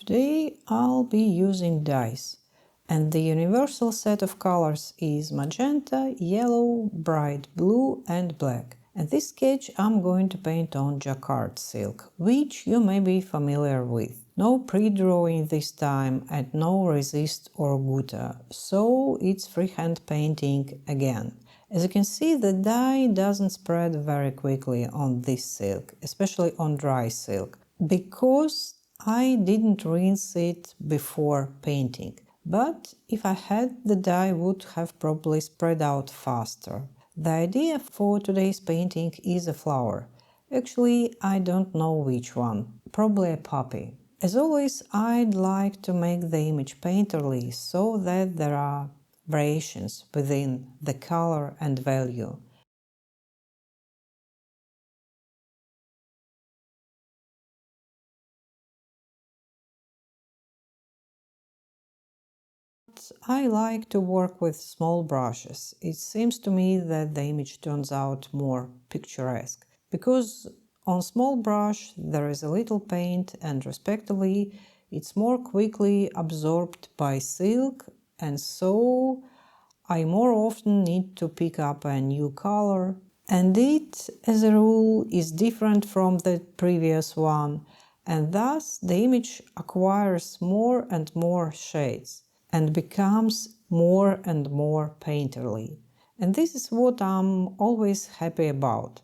Today I'll be using dyes, and the universal set of colors is magenta, yellow, bright blue and black. And this sketch I'm going to paint on jacquard silk, which you may be familiar with. No pre-drawing this time and no resist or gutta, so it's freehand painting again. As you can see, the dye doesn't spread very quickly on this silk, especially on dry silk, because I didn't rinse it before painting. But if I had, the dye would have probably spread out faster. The idea for today's painting is a flower. Actually, I don't know which one. Probably a poppy. As always, I'd like to make the image painterly so that there are variations within the color and value. I like to work with small brushes. It seems to me that the image turns out more picturesque, because on small brush there is a little paint and respectively it's more quickly absorbed by silk, and so I more often need to pick up a new color, and it, as a rule, is different from the previous one, and thus the image acquires more and more shades and becomes more and more painterly. And this is what I'm always happy about.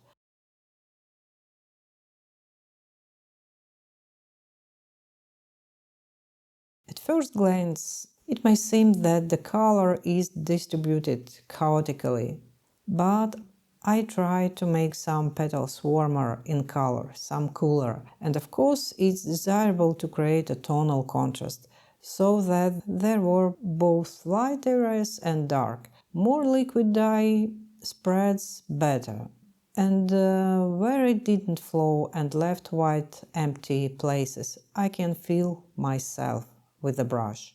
At first glance, it may seem that the color is distributed chaotically, but I try to make some petals warmer in color, some cooler, and of course it's desirable to create a tonal contrast, so that there were both light areas and dark. More liquid dye spreads better, and where it didn't flow and left white empty places, I can feel myself with the brush.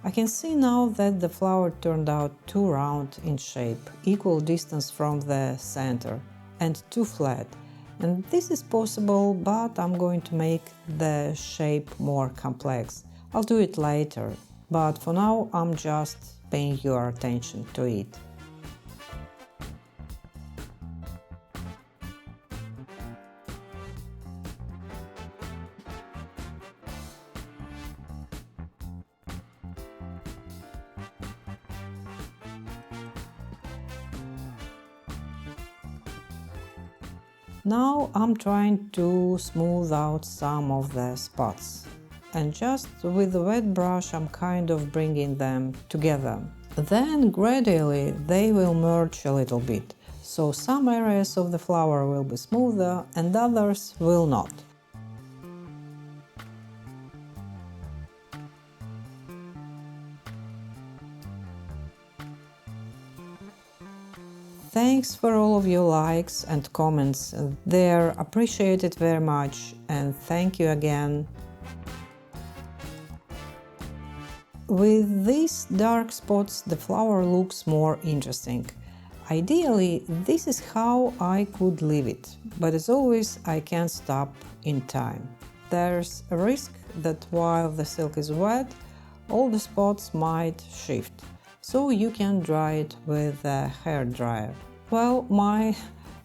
I can see now that the flower turned out too round in shape, equal distance from the center, and too flat. And this is possible, but I'm going to make the shape more complex. I'll do it later, but for now I'm just paying your attention to it. Now I'm trying to smooth out some of the spots, and just with the wet brush I'm kind of bringing them together. Then gradually they will merge a little bit, so some areas of the flower will be smoother and others will not. Thanks for all of your likes and comments, they're appreciated very much, and thank you again. With these dark spots the flower looks more interesting. Ideally, this is how I could leave it, but as always I can't stop in time. There's a risk that while the silk is wet, all the spots might shift, so you can dry it with a hairdryer. Well, my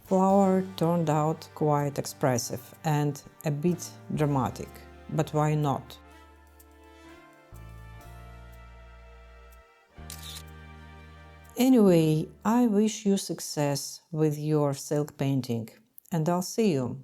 flower turned out quite expressive and a bit dramatic, but why not? Anyway, I wish you success with your silk painting, and I'll see you.